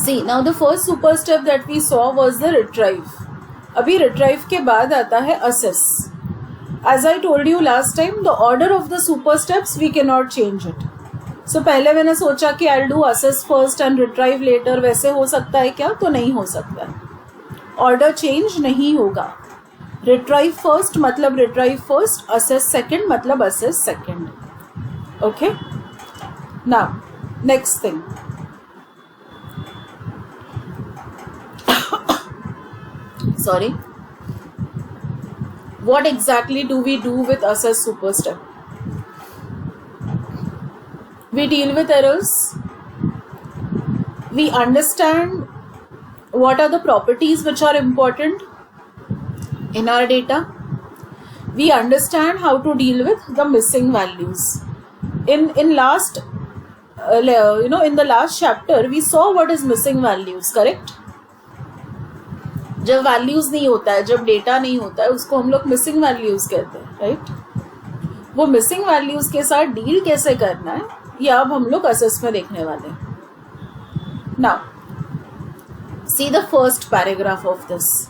See, now the first super step that we saw was the retrieve. अभी retrieve के बाद आता है assess. As I told you last time, the order of the super steps we cannot change it. So पहले मैंने सोचा कि I'll do assess first and retrieve later. वैसे हो सकता है क्या? तो नहीं हो सकता है. Order change नहीं होगा. Retrieve first मतलब retrieve first, assess second मतलब assess second. Okay? Now, next thing. Sorry. What exactly do we do with assess super step? We deal with errors. We understand what are the properties which are important in our data. We understand how to deal with the missing values. In last in the last chapter we saw what is missing values, correct? जब values नहीं होता है, जब data नहीं होता है, उसको हम लोग मिसिंग वैल्यूज कहते हैं, राइट? वो मिसिंग वैल्यूज के साथ डील कैसे करना है ये अब हम लोग असेस में देखने वाले हैं. Now see the first paragraph of this.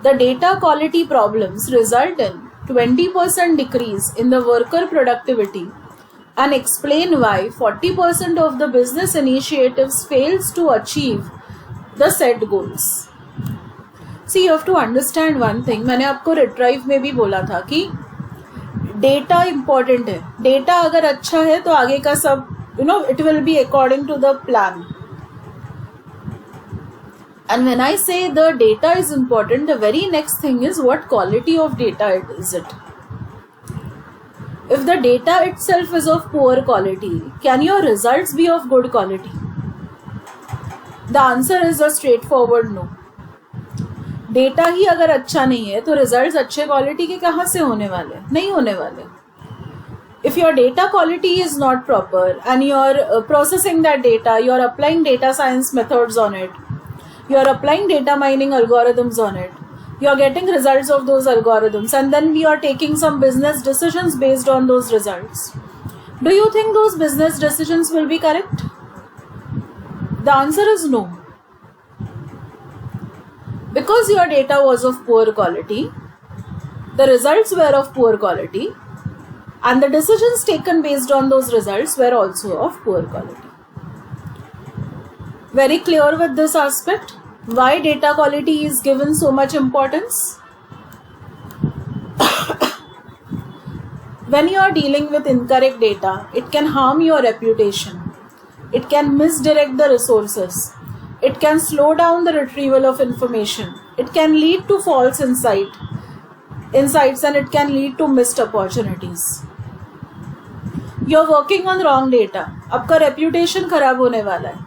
The data quality problems result in 20% decrease in the worker productivity and explain why 40% of the business initiatives fails to achieve the set goals. See, you have to understand one thing. मैंने आपको retrieve में भी बोला था कि data important है. Data अगर अच्छा है तो आगे का सब it will be according to the plan. And when I say the data is important, the very next thing is what quality of data is it. If the data itself is of poor quality, can your results be of good quality? The answer is a straightforward no. Data ही अगर अच्छा नहीं है तो results अच्छे quality के कहाँ से होने वाले? नहीं होने वाले. If your data quality is not proper and you're processing that data, you're applying data science methods on it, you're applying data mining algorithms on it, you're getting results of those algorithms, and then we are taking some business decisions based on those results. Do you think those business decisions will be correct? The answer is no. Because your data was of poor quality, the results were of poor quality, and the decisions taken based on those results were also of poor quality. Very clear with this aspect? Why data quality is given so much importance? When you are dealing with incorrect data, it can harm your reputation. It can misdirect the resources. It can slow down the retrieval of information. It can lead to false insights and it can lead to missed opportunities. You are working on wrong data. आपका reputation खराब होने वाला है.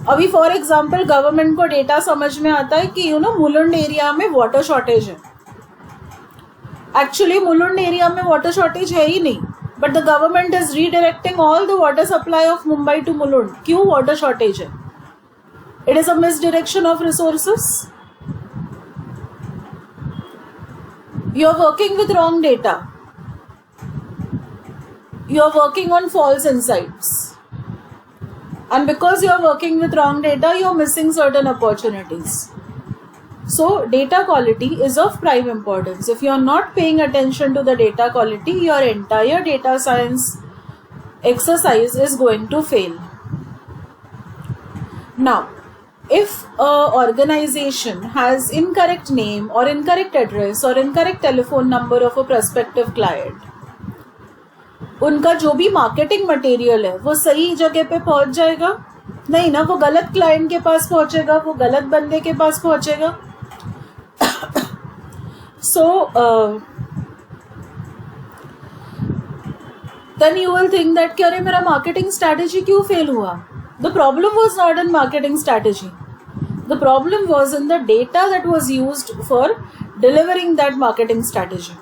अभी for example government को data समझ में आता है कि मुलुंड एरिया में वाटर शॉर्टेज है. एक्चुअली मुलुंड एरिया में वाटर शॉर्टेज है ही नहीं, but the government is redirecting all the water supply of Mumbai to Mulund. क्यों वाटर शॉर्टेज है? It is a misdirection of resources. You are working with wrong data. You are working on false insights. And because you are working with wrong data, you are missing certain opportunities. So, data quality is of prime importance. If you are not paying attention to the data quality, your entire data science exercise is going to fail. Now, if an organization has incorrect name or incorrect address or incorrect telephone number of a prospective client, उनका जो भी marketing material है वो सही जगह पे पहुंच जाएगा? नहीं ना, वो गलत क्लाइंट के पास पहुंचेगा, वो गलत बंदे के पास पहुंचेगा. So then you will think that कि अरे मेरा मार्केटिंग स्ट्रैटेजी क्यों फेल हुआ? The problem was not in marketing strategy. The problem was in the data that was used for delivering that marketing strategy.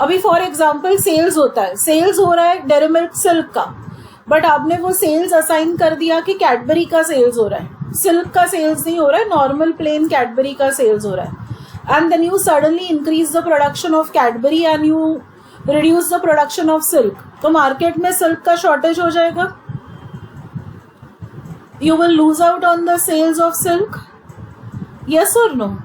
अभी फॉर एग्जाम्पल सेल्स होता है, sales हो रहा है डेयरी मिल्क सिल्क का, but आपने वो सेल्स असाइन कर दिया कि कैडबरी का सेल्स हो रहा है. सिल्क का सेल्स नहीं हो रहा है, नॉर्मल प्लेन कैडबरी का सेल्स हो रहा है. And then you suddenly increase the production of Cadbury and you reduce the production of silk. तो मार्केट में सिल्क का शॉर्टेज हो जाएगा. you will lose out on the sales of silk? Yes or no?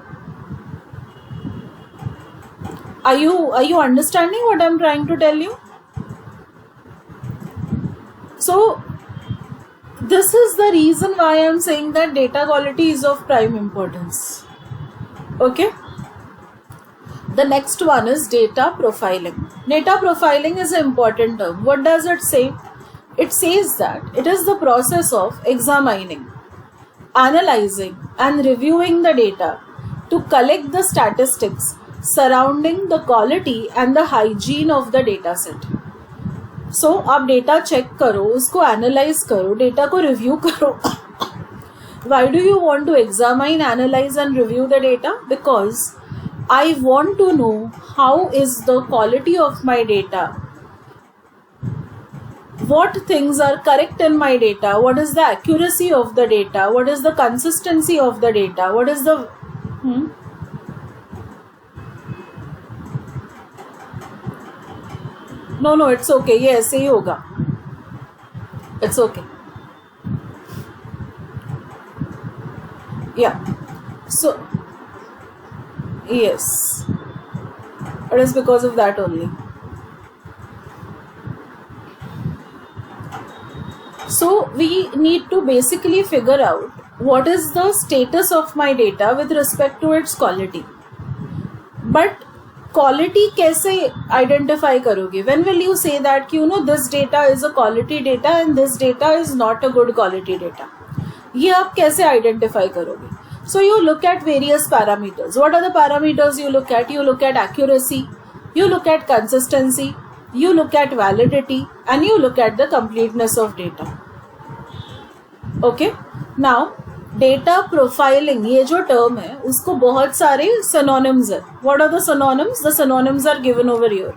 Are you understanding what I'm trying to tell you? So this is the reason why I'm saying that data quality is of prime importance. Okay. The next one is data profiling. Data profiling is an important term. What does it say? It says that it is the process of examining, analyzing and reviewing the data to collect the statistics surrounding the quality and the hygiene of the data set. So आप data check करो, उसको analyze करो, data को review करो. Why do you want to examine, analyze and review the data? Because I want to know how is the quality of my data, what things are correct in my data, what is the accuracy of the data, what is the consistency of the data, what is the No, it's okay. ये ऐसे ही होगा. It's okay. Yeah. So yes, it is because of that only. So we need to basically figure out what is the status of my data with respect to its quality. But quality कैसे identify करोगे? When will you say that this data is a quality data and this data is not a good quality data? ये आप कैसे identify करोगे? So you look at various parameters. What are the parameters you look at? You look at accuracy, you look at consistency, you look at validity, and you look at the completeness of data. Okay? Now, data profiling, ये जो term है, उसको बहुत सारे synonyms है. What are the synonyms? The synonyms are given over here.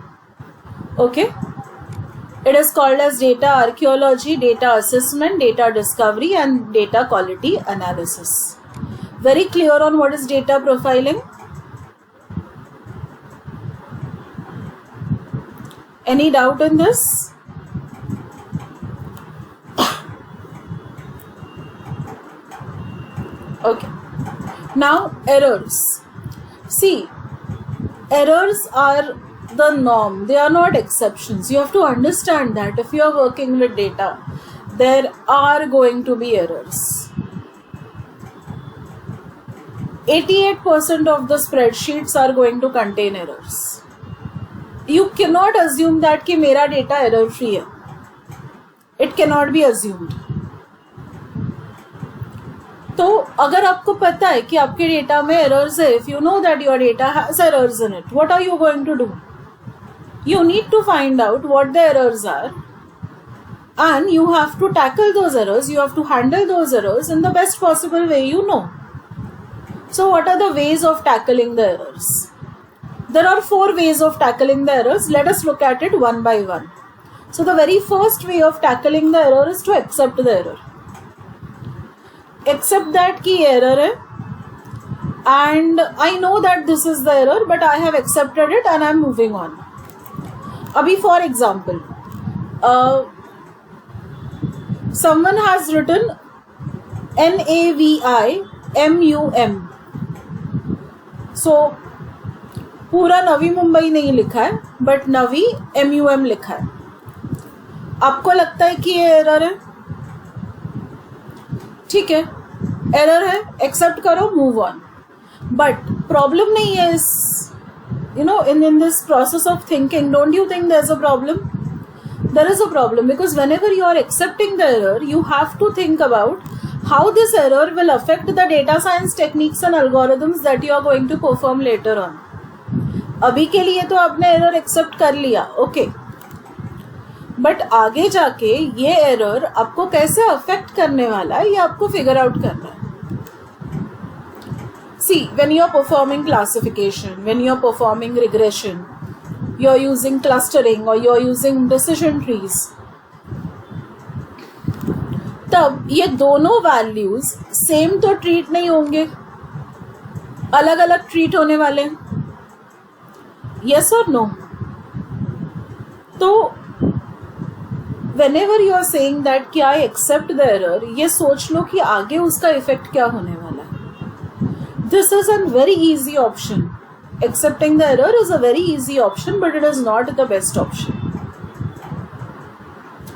Okay? It is called as data archaeology, data assessment, data discovery, and data quality analysis. Very clear on what is data profiling? Any doubt in this? Okay. Now, errors. See, errors are the norm. They are not exceptions. You have to understand that if you are working with data, there are going to be errors. 88% of the spreadsheets are going to contain errors. You cannot assume that कि मेरा data error free है. It cannot be assumed. तो अगर आपको पता है कि आपके डेटा में errors है, if you know that your data has errors in it, what are you going to do? You need to find out what the errors are, and you have to tackle those errors. You have to handle those errors in the best possible way you know. So what are the ways of tackling the errors? There are 4 ways of tackling the errors. Let us look at it one by one. So the very first way of tackling the error is to accept the error. Accept that ki error hai, and I know that this is the error, but I have accepted it and I am moving on. Abhi for example, someone has written NAVIMUM. So पूरा नवी मुंबई नहीं लिखा है, but Navi MUM लिखा है. आपको लगता है कि ये एरर है? ठीक है, एरर है, एक्सेप्ट करो, मूव ऑन. बट प्रॉब्लम नहीं है इस in this process of thinking. Don't you think there's a problem? There is a problem, because whenever you are accepting the error, you have to think about how this error will affect the data science techniques and algorithms that you are going to perform later on. अभी के लिए तो आपने error accept कर लिया, okay, but आगे जाके ये एरर आपको कैसे अफेक्ट करने वाला है, ये आपको फिगर आउट करना है. See, when you are performing classification, when you are performing regression, you are using clustering or you are using decision trees, तब ये दोनों वैल्यूज सेम तो ट्रीट नहीं होंगे, अलग अलग ट्रीट होने वाले हैं. यस और नो? तो whenever you are saying that कि I accept the error, ये सोच लो कि आगे उसका इफेक्ट क्या होने वाला है. This is a very easy option. Accepting the error is a very easy option, but it is not the best option.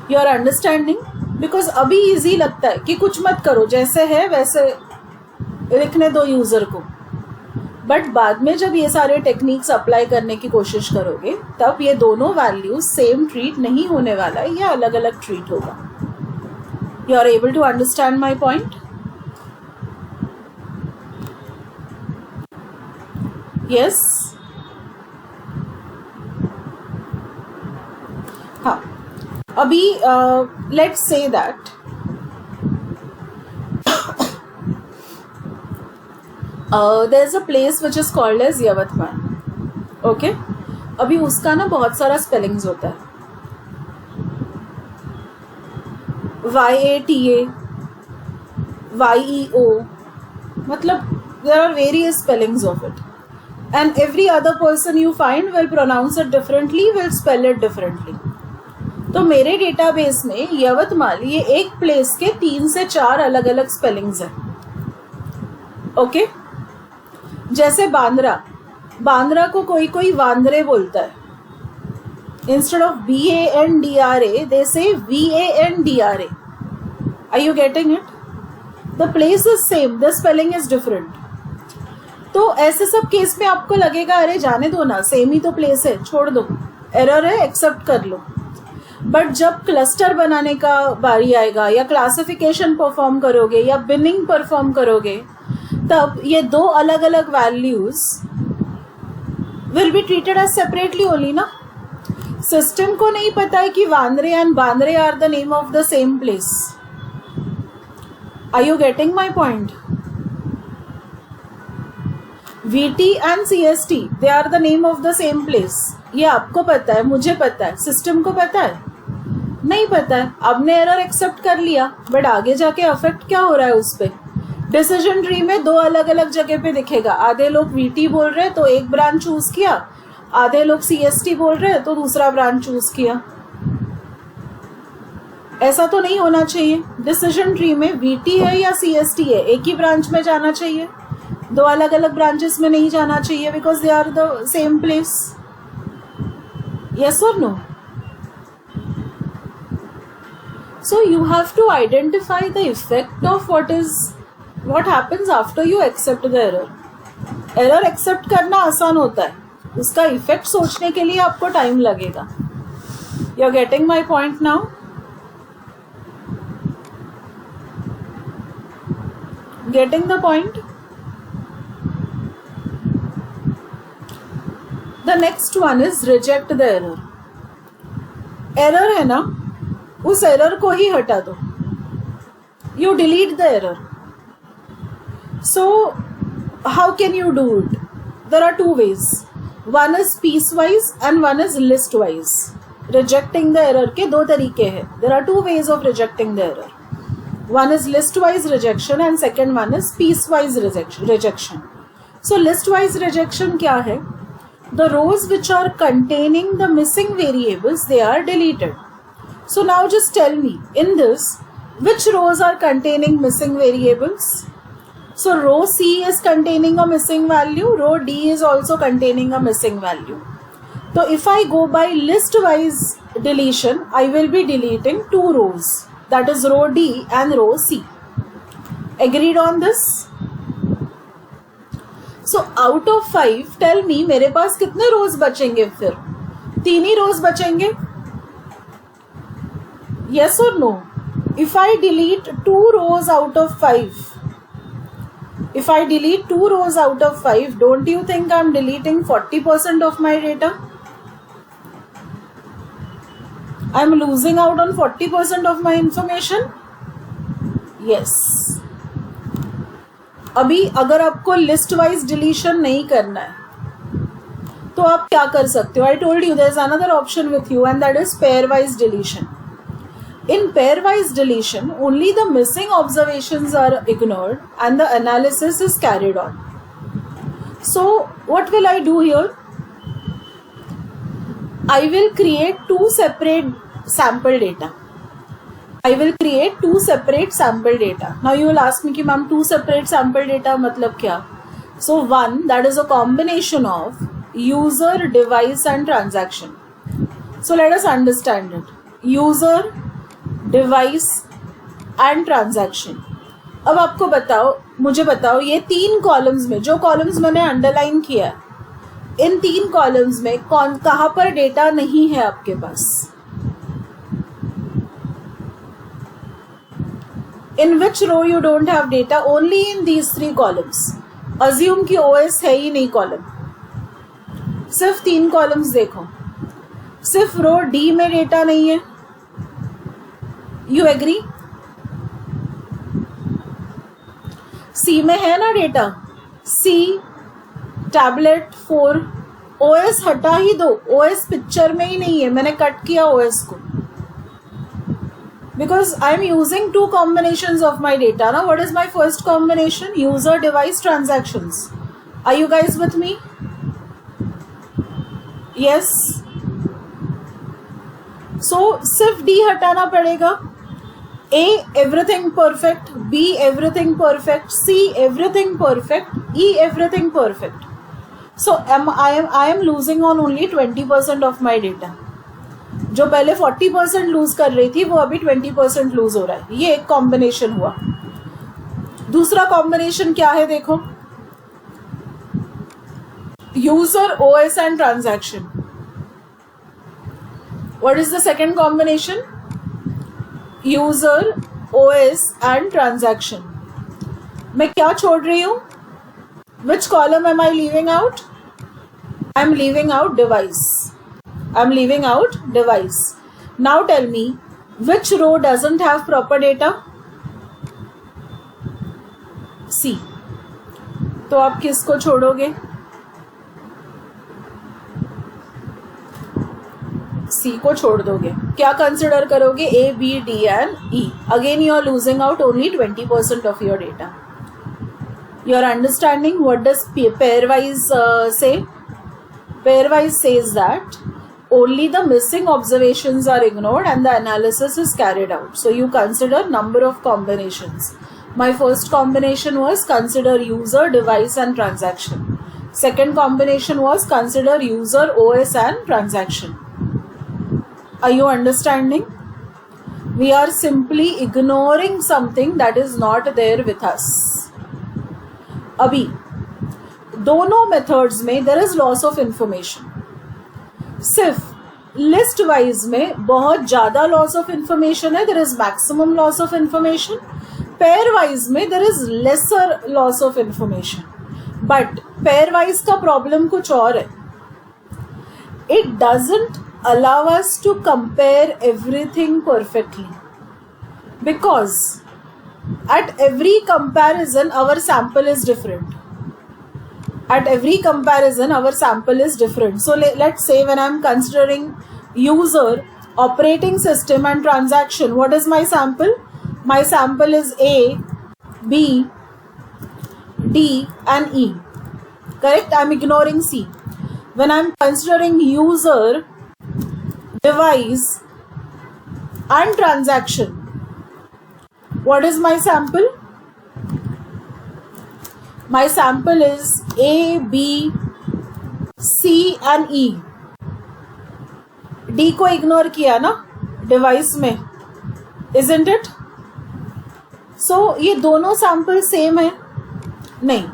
You are understanding? Because अभी easy लगता है कि कुछ मत करो, जैसे है वैसे लिखने दो यूजर को. बट बाद में जब ये सारे टेक्निक्स अप्लाई करने की कोशिश करोगे तब ये दोनों वैल्यूज सेम ट्रीट नहीं होने वाला है, या अलग अलग ट्रीट होगा. You are able to understand my point? Yes. हाँ, अभी let's say that there is a place which is called as Yavatmal. Okay? अभी उसका ना बहुत सारा स्पेलिंग्स होता है. YATA, YEO, मतलब there are various spellings of it. And every other person you find will pronounce it differently, will spell it differently. तो मेरे डेटाबेस में यवतमाल ये एक प्लेस के 3 से 4 अलग अलग स्पेलिंग्स हैं. ओके? जैसे बांद्रा, बांद्रा को कोई कोई वांद्रे बोलता है. Instead of BANDRA they say VANDRA. Are you getting it? The place is same, the spelling is different. तो ऐसे सब केस में आपको लगेगा अरे जाने दो ना, सेम ही तो प्लेस है, छोड़ दो, एरर है, एक्सेप्ट कर लो. बट जब क्लस्टर बनाने का बारी आएगा, या क्लासिफिकेशन परफॉर्म करोगे, या बिनिंग परफॉर्म करोगे, तब ये दो अलग अलग values will be treated as separately only ना. सिस्टम को नहीं पता है कि Vandre and Bandre are the name of the same place. Are you getting my point? VT and CST they are the name of the same place. ये आपको पता है, मुझे पता है, सिस्टम को पता है? नहीं पता है. आपने एरर एक्सेप्ट कर लिया, बट आगे जाके अफेक्ट क्या हो रहा है उस पर? डिसीजन ट्री में दो अलग अलग जगह पे दिखेगा. आधे लोग VT बोल रहे हैं तो एक ब्रांच चूज किया, आधे लोग CST बोल रहे हैं तो दूसरा ब्रांच चूज किया. ऐसा तो नहीं होना चाहिए. डिसीजन ट्री में VT है या CST है, एक ही ब्रांच में जाना चाहिए, दो अलग अलग ब्रांचेस में नहीं जाना चाहिए, because they are the same place. Yes और no? So you have to identify the effect of what happens after you accept the error. Error accept करना आसान होता है, उसका इफेक्ट सोचने के लिए आपको टाइम लगेगा. You are getting my point now? Getting the point? The next one is reject the error. Error है ना, उस एरर को ही हटा दो. You delete the error. So, how can you do it? There are two ways. One is piecewise and one is listwise. Rejecting the error के दो तरीके हैं. There are two ways of rejecting the error. One is listwise rejection and second one is piecewise rejection. So, listwise rejection क्या है? The rows which are containing the missing variables, they are deleted. So, now just tell me, in this, which rows are containing missing variables? So row C is containing a missing value, row D is also containing a missing value. So if I go by list wise deletion, I will be deleting 2 rows, that is row D and row C. Agreed on this? So out of 5, tell me मेरे पास कितने rows बचेंगे फिर? 3 ही rows बचेंगे? Yes or no? If I delete 2 rows out of 5, if I delete 2 rows out of 5, don't you think I'm deleting 40% of my data? I'm losing out on 40% of my information? Yes. अभी अगर आपको list wise deletion नहीं करना है तो आप क्या कर सकते हो? I told you there is another option with you and that is pairwise deletion. In pairwise deletion, only the missing observations are ignored and the analysis is carried on. So, what will I do here? I will create 2 separate sample data. I will create two separate sample data. Now you will ask me कि ma'am two separate sample data मतलब क्या? So one, that is a combination of user, device and transaction. So let us understand it. User, device and transaction. अब आपको बताओ, मुझे बताओ, ये तीन कॉलम्स में, जो कॉलम्स मैंने अंडरलाइन किया है, इन तीन कॉलम्स में कहाँ पर डेटा नहीं है आपके पास? In which row you don't have data? Only in these three columns. Assume कि OS है ही नहीं कॉलम, सिर्फ तीन कॉलम्स देखो, सिर्फ रो D में डेटा नहीं है. You agree? C में है ना डेटा, C, टैबलेट 4, OS हटा ही दो, OS पिक्चर में ही नहीं है, मैंने कट किया OS को. Because I am using two combinations of my data. Now, what is my first combination? User, device, transactions. Are you guys with me? Yes. So, सिर्फ D हटाना पड़ेगा. A, everything perfect. B, everything perfect. C, everything perfect. E, everything perfect. So, I am losing on only 20% of my data. जो पहले 40% loose कर रही थी वो अभी 20% लूज हो रहा है. ये एक कॉम्बिनेशन हुआ. दूसरा कॉम्बिनेशन क्या है देखो, user, OS and transaction. What is the second combination? User, OS and transaction. मैं क्या छोड़ रही हूं? Which column am I leaving out? I am leaving out device. I'm leaving out device. Now tell me, which row doesn't have proper data? C. तो आप किसको छोड़ोगे? C को छोड़ दोगे. क्या कंसिडर करोगे? A, B, D and E. Again you are losing out only 20% of your data. You are understanding what does pairwise say? Pairwise says that only the missing observations are ignored and the analysis is carried out. So you consider number of combinations. My first combination was consider user, device and transaction. Second combination was consider user, OS and transaction. Are you understanding? We are simply ignoring something that is not there with us. Abhi, दोनों methods में there is loss of information. सिर्फ listwise में बहुत ज्यादा loss of information है, there is maximum loss of information. Pairwise में there is lesser loss of information. But pairwise का problem कुछ और है. It doesn't allow us to compare everything perfectly because at every comparison our sample is different. At every comparison, our sample is different. So let's say when I'm considering user, operating system and transaction, what is my sample? My sample is A, B, D and E. Correct? I'm ignoring C. When I'm considering user, device and transaction, what is my sample? My sample is A, B, C and E. D को ignore किया ना device में, isn't it? So ये दोनों sample same है नहीं.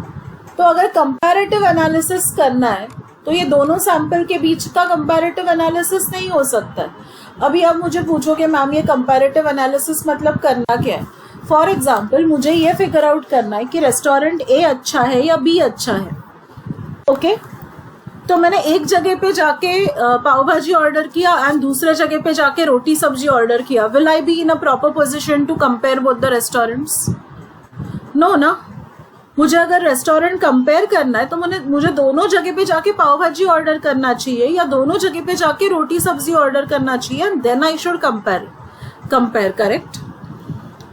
तो अगर कंपैरेटिव एनालिसिस करना है तो ये दोनों सैंपल के बीच का कंपैरेटिव एनालिसिस नहीं हो सकता है. अभी आप मुझे पूछोगे मैम ये कंपैरेटिव एनालिसिस मतलब करना क्या है? फॉर एग्जाम्पल मुझे ये फिगर आउट करना है कि रेस्टोरेंट ए अच्छा है या बी अच्छा है. ओके तो मैंने एक जगह पे जाके पाव भाजी ऑर्डर किया एंड दूसरे जगह पे जाके रोटी सब्जी ऑर्डर किया. Will I be in a proper position to compare both the restaurants? No ना. मुझे अगर रेस्टोरेंट कंपेयर करना है तो मुझे दोनों जगह पे जाके पाव भाजी ऑर्डर करना चाहिए या दोनों जगह पे जाके रोटी सब्जी ऑर्डर करना चाहिए and then I should compare. Correct?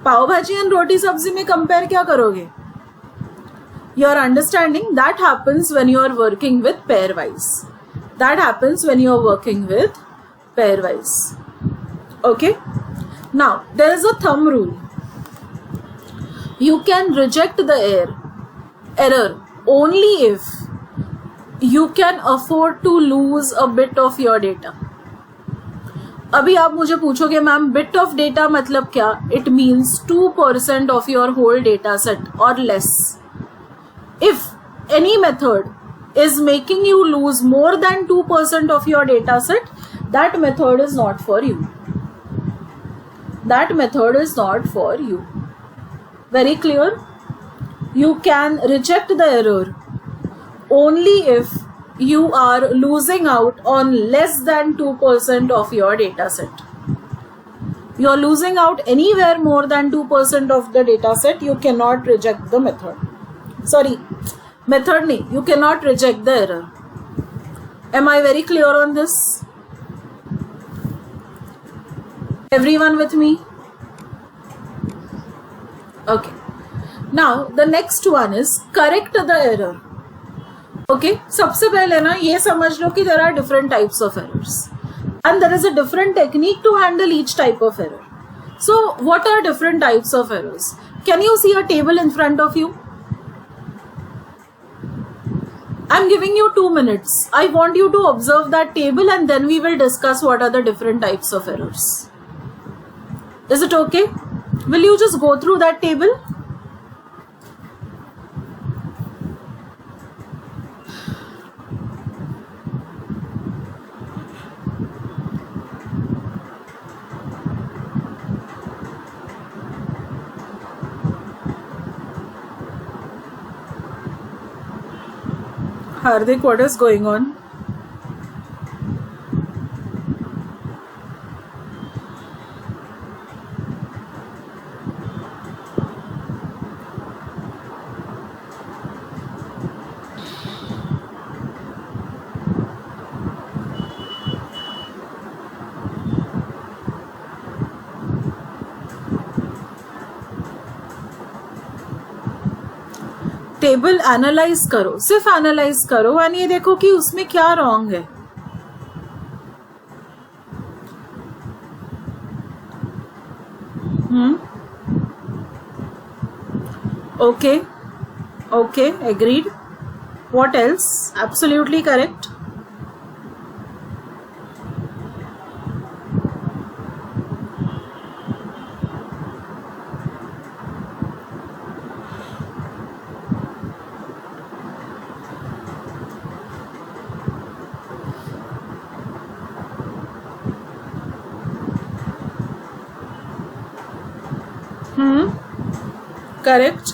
Pav bhaji and रोटी सब्जी में कंपेयर क्या करोगे? You are understanding? That happens when you are working with pairwise. That happens when you are working with pairwise. Okay? Now there is a thumb rule. You can reject the error only if you can afford to lose a bit of your data. अभी आप मुझे पूछोगे ma'am bit of data मतलब क्या? It means 2% of your whole data set or less. If any method is making you lose more than 2% of your data set, that method is not for you. That method is not for you. Very clear? You can reject the error only if you are losing out on less than 2% of your data set. You are losing out anywhere more than 2% of the data set, you cannot reject the method. Sorry, method nahi, you cannot reject the error. Am I very clear on this? Everyone with me? Okay. Now the next one is correct the error. Okay, सबसे पहले ना ये समझ लो कि there are different types of errors and there is a different technique to handle each type of error. So what are different types of errors? Can you see a table in front of you? I'm giving you 2 minutes. I want you to observe that table and then we will discuss what are the different types of errors. Is it okay? Will you just go through that table? Hardik, what is going on? Table analyse करो, सिर्फ analyse करो और ये देखो कि उसमें क्या wrong है. Okay okay, agreed. What else? Absolutely correct. Correct.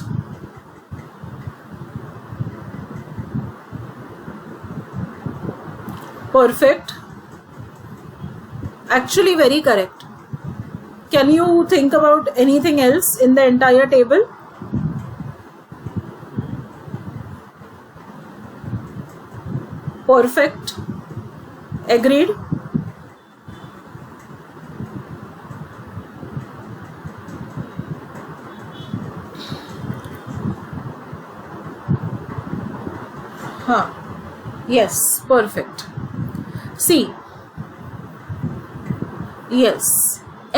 Perfect. Actually very correct. Can you think about anything else in the entire table? Perfect. Agreed. Yes, perfect. See, yes.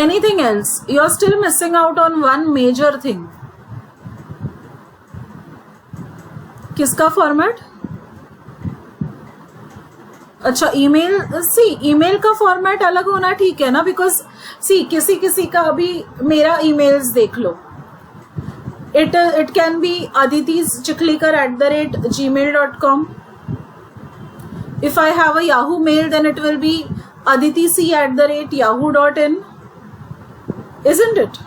Anything else? You are still missing out on one major thing. किसका format? अच्छा, email. सी, email का format अलग होना ठीक है ना, because सी किसी किसी का अभी मेरा ईमेल्स देख लो. It can be aditischiklikar@gmail.com. If I have a Yahoo mail, then it will be aditic@yahoo.in, isn't it?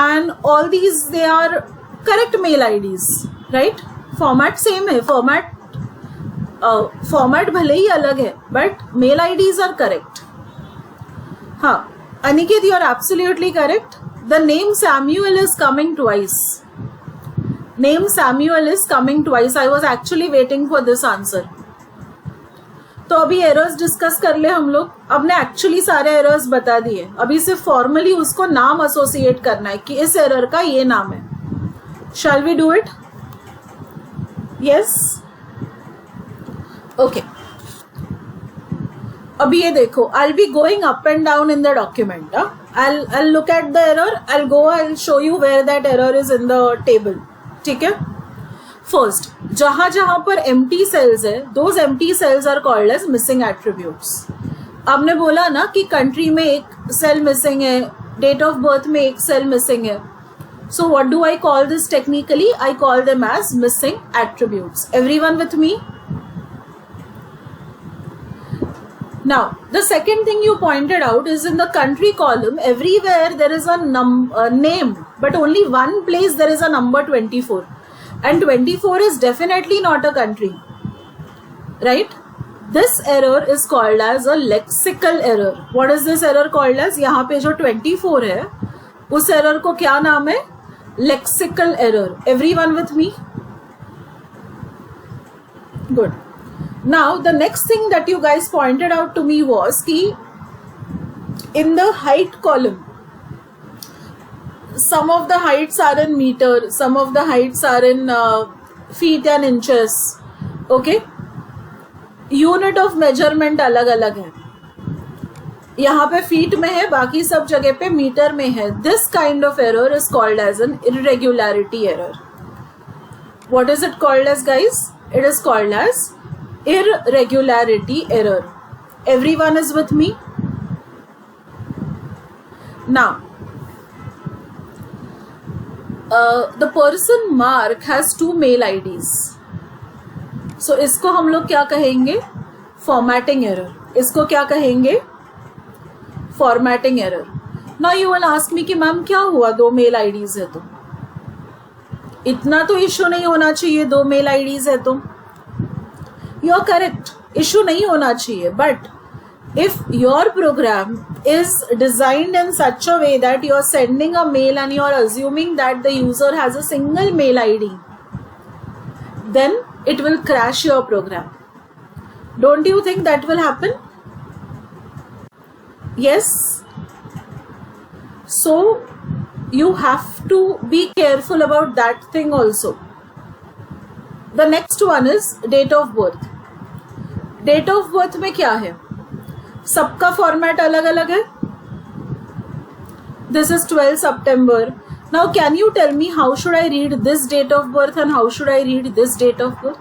And all these, they are correct mail IDs, right? Format same है, format भले ही अलग है, but mail IDs are correct. हाँ, Aniket, you are absolutely correct. The name Samuel is coming twice. Name Samuel is coming twice. I was actually waiting for this answer. तो अभी errors discuss कर ले हम लोग. अब ने एक्चुअली सारे एरर्स बता दिए, अभी सिर्फ फॉर्मली उसको नाम एसोसिएट करना है कि इस एरर का ये नाम है. Shall we do it? Yes, okay. अभी ये देखो, I will be going up and down in the document. I'll look at the error. I'll show you where that error is in the table. ठीक है? First, जहां जहां पर empty cells है, those empty cells are called as missing attributes. आपने बोला ना कि country में एक cell missing है, date of birth में एक cell missing है. So what do I call this technically? I call them as missing attributes. Everyone with me? Now, the second thing you pointed out is in the country column, everywhere there is a name, but only one place there is a number 24. And 24 is definitely not a country, right? This error is called as a lexical error. What is this error called as? यहाँ पे जो 24 है, उस error को क्या नाम है? Lexical error. Everyone with me? Good. Now, the next thing that you guys pointed out to me was कि in the height column, some of the heights are in meter, some of the heights are in feet and inches. Okay? Unit of measurement अलग अलग है. यहाँ पे feet में है, बाकी सब जगह पे meter में है. This kind of error is called as an irregularity error. What is it called as, guys? It is called as irregularity error. Everyone is with me? Now, the person Mark has two mail IDs. So इसको हम लोग क्या कहेंगे? Formatting error. इसको क्या कहेंगे? Formatting error. Now you will ask me कि ma'am क्या हुआ, दो मेल IDs है तो इतना तो इशू नहीं होना चाहिए, दो मेल IDs है तो. You are correct. Issue नहीं होना चाहिए. But if your program is designed in such a way that you are sending a mail and you are assuming that the user has a single mail ID, then it will crash your program. Don't you think that will happen? Yes. So you have to be careful about that thing also. The next one is date of birth. Date of birth में क्या है? सबका format अलग अलग है. This is 12 September. Now can you tell me how should I read this date of birth and how should I read this date of birth?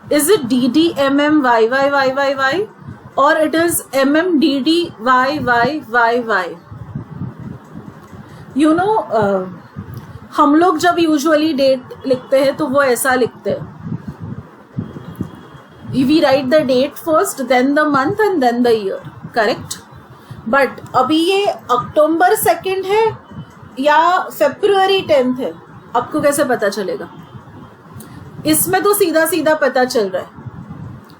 Is it DDMMYYYYY or it is MMDDYYYY? You know, हम लोग जब usually date लिखते हैं तो वो ऐसा लिखते हैं. We write the date first, then the month and then the year. Correct? But अभी ये अक्टूबर 2 है या फरवरी 10 है, आपको कैसे पता चलेगा? इसमें तो सीधा सीधा पता चल रहा है.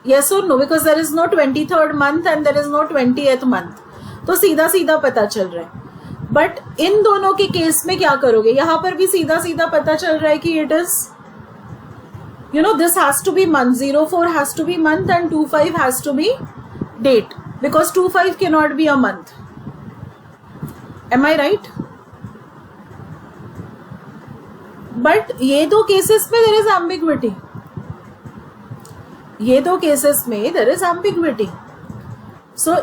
Yes or no? Because there is no 23rd month and there is no 20th month. तो सीधा सीधा पता चल रहा है. बट इन दोनों के केस में क्या करोगे? यहां पर भी सीधा सीधा पता चल रहा है कि it is, you know, this has to be month, 04 has to be month and 25 has to be date, because 25 cannot be a month. Am I right? But ये दो केसेस में there is ambiguity. ये दो cases में there is ambiguity. So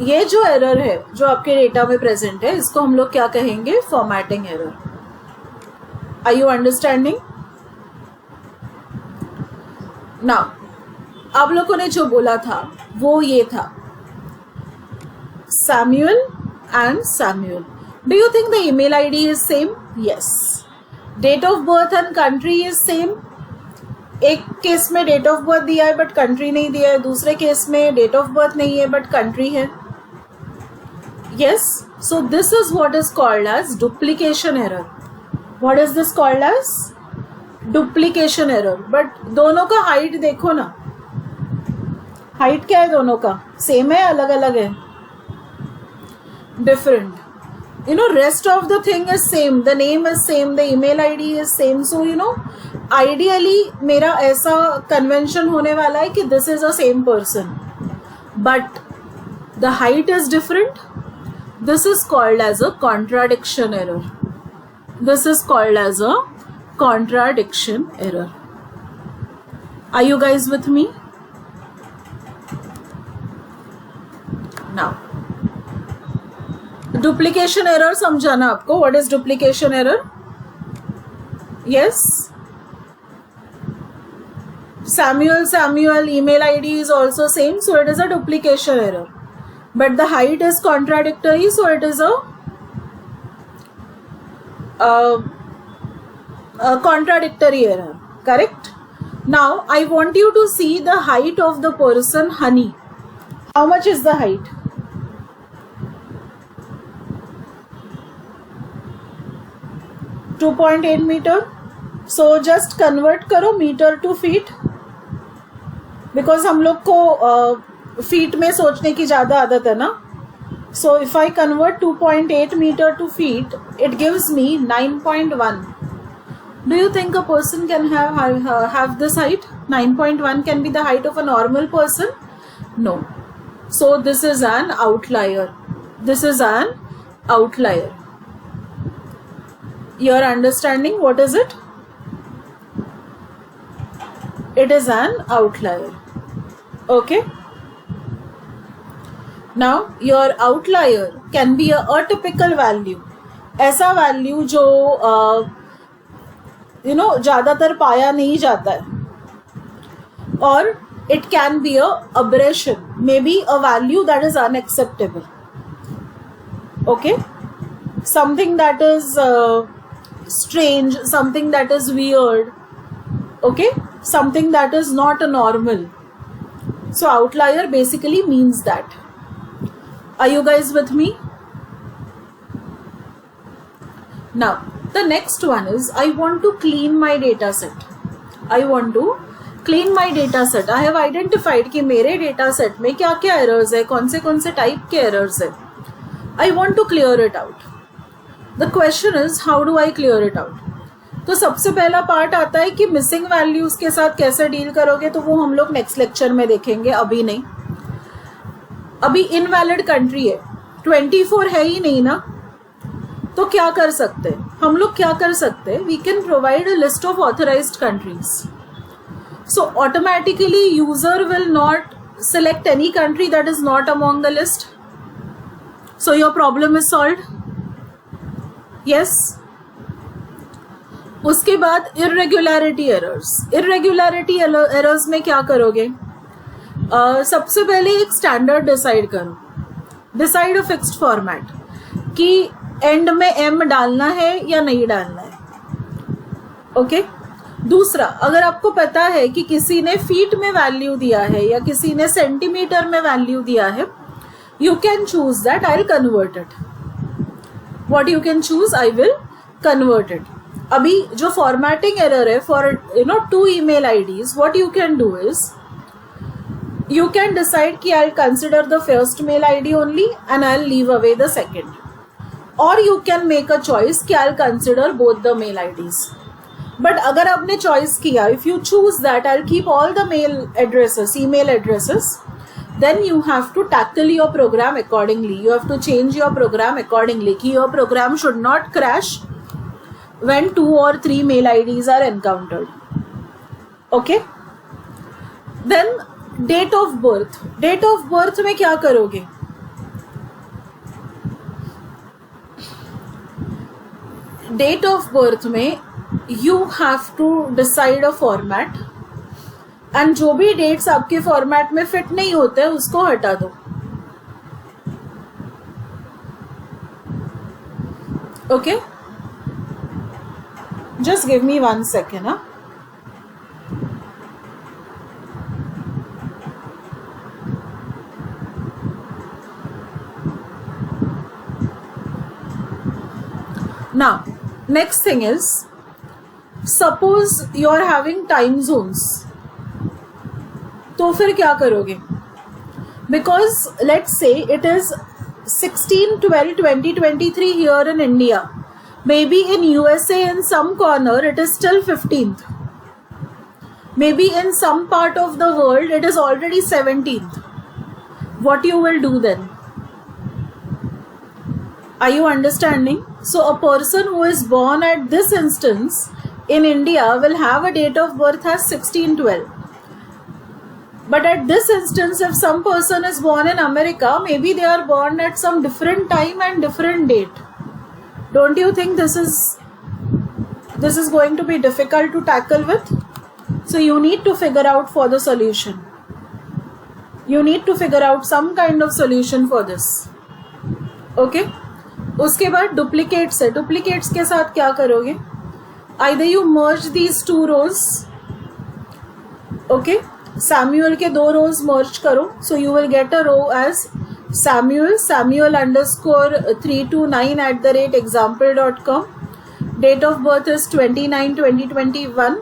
ये जो error है जो आपके डेटा में प्रेजेंट है, इसको हम लोग क्या कहेंगे? Formatting error. Are you understanding? Now आप लोगों ने जो बोला था वो ये था, Samuel and Samuel. Do you think the email ID is same? Yes. Date of birth and country is same. एक केस में डेट ऑफ बर्थ दिया है बट कंट्री नहीं दिया है, दूसरे केस में डेट ऑफ बर्थ नहीं है बट कंट्री है. Yes, so this is what is called as duplication error. What is this called as? Duplication error. But दोनों का height देखो ना, height क्या है दोनों का? Same है, अलग अलग है? Different. You know, rest of the thing is same. The name is same. The email ID is same. So you know, ideally मेरा ऐसा convention होने वाला है कि this is the same person, but the height is different. This is called as a contradiction error. This is called as a contradiction error. Are you guys with me? Now, duplication error समझाना आपको. What is duplication error? Yes, Samuel email ID is also same, so it is a duplication error, but the height is contradictory, so it is a contradictory error. Correct? Now I want you to see the height of the person Honey. How much is the height? 2.8 meter. So just convert करो metre to feet, because हम लोग को feet में सोचने की ज़्यादा आदत है ना. So if I convert 2.8 metre to feet, it gives me 9.1. Do you think a person can have this height? 9.1 can be the height of a normal person? No. So this is an outlier. This is an outlier. You are understanding what is it? It is an outlier. Okay. Now your outlier can be a atypical value. ऐसा value जो ज़्यादातर पाया नहीं जाता है. Or it can be a aberration, maybe a value that is unacceptable. Okay. Something that is strange, something that is weird. Okay, something that is not a normal. So outlier basically means that. Are you guys with me? Now the next one is, I want to clean my data set. I want to clean my data set. I have identified कि मेरे data set में क्या क्या errors है, कौन से type के errors है. I want to clear it out. The question is, how do I clear it out? तो सबसे पहला पार्ट आता है कि मिसिंग वैल्यूज के साथ कैसे डील करोगे, तो वो हम लोग नेक्स्ट लेक्चर में देखेंगे, अभी नहीं. अभी इनवैलिड कंट्री है, 24 है ही नहीं ना, तो क्या कर सकते हैं हम लोग? क्या कर सकते हैं? We can provide a list of authorised countries. So automatically user will not select any country that is not among the list. So your problem is solved. Yes. उसके बाद irregularity errors. irregularity errors में क्या करोगे? सबसे पहले एक standard decide करो. Decide a fixed format कि एंड में m डालना है या नहीं डालना है. ओके. दूसरा, अगर आपको पता है कि किसी ने फीट में वैल्यू दिया है या किसी ने सेंटीमीटर में वैल्यू दिया है, you can choose that. I will convert it. What you can choose, I will convert it. अभी जो formatting error है for 2 email IDs, what you can do is, you can decide कि I'll consider the first mail ID only and I'll leave away the second. Or you can make a choice कि I'll consider both the mail IDs. But अगर आपने choice किया, if you choose that I'll keep all the mail addresses, email addresses, then you have to tackle your program accordingly. You have to change your program accordingly. कि your program should not crash when 2 or 3 mail IDs are encountered. Okay? Then date of birth. Date of birth में क्या करोगे? Date of birth में you have to decide a format. And जो भी dates आपके format में fit नहीं होते हैं उसको हटा दो. Okay, just give me 1 second. Now next thing is, suppose you are having time zones. तो फिर क्या करोगे? Because let's say it is 16/12/2023 here in India. Maybe in USA in some corner it is still 15th. Maybe in some part of the world it is already 17th. What you will do then? Are you understanding? So a person who is born at this instance in India will have a date of birth as 16/12. But at this instance, if some person is born in America, maybe they are born at some different time and different date. Don't you think this is going to be difficult to tackle with? So you need to figure out for the solution. You need to figure out some kind of solution for this. Okay? उसके बाद duplicates है. Duplicates के साथ क्या करोगे? Either you merge these two rows. Okay? Samuel के दो rows merge करो. So you will get a row as Samuel_329@example.com. Date of birth is 29/20/21.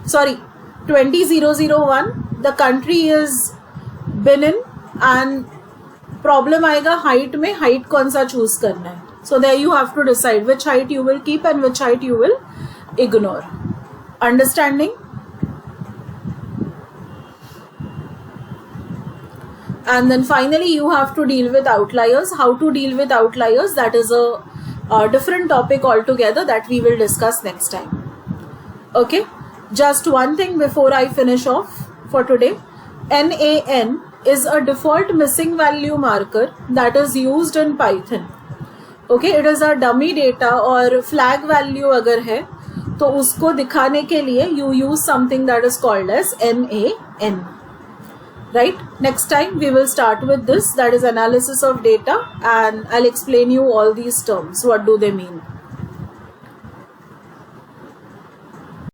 Sorry, 20/001. The country is Benin and problem आएगा height में. height कौन सा choose करना है. So there you have to decide which height you will keep and which height you will ignore. Understanding? And then finally you have to deal with outliers. How to deal with outliers, that is a different topic altogether that we will discuss next time. Okay, just one thing before I finish off for today. NaN is a default missing value marker that is used in Python. Okay, it is a dummy data और flag value अगर है तो उसको दिखाने के लिए you use something that is called as NaN. Right? Next time we will start with this, that is analysis of data, and I'll explain you all these terms. What do they mean?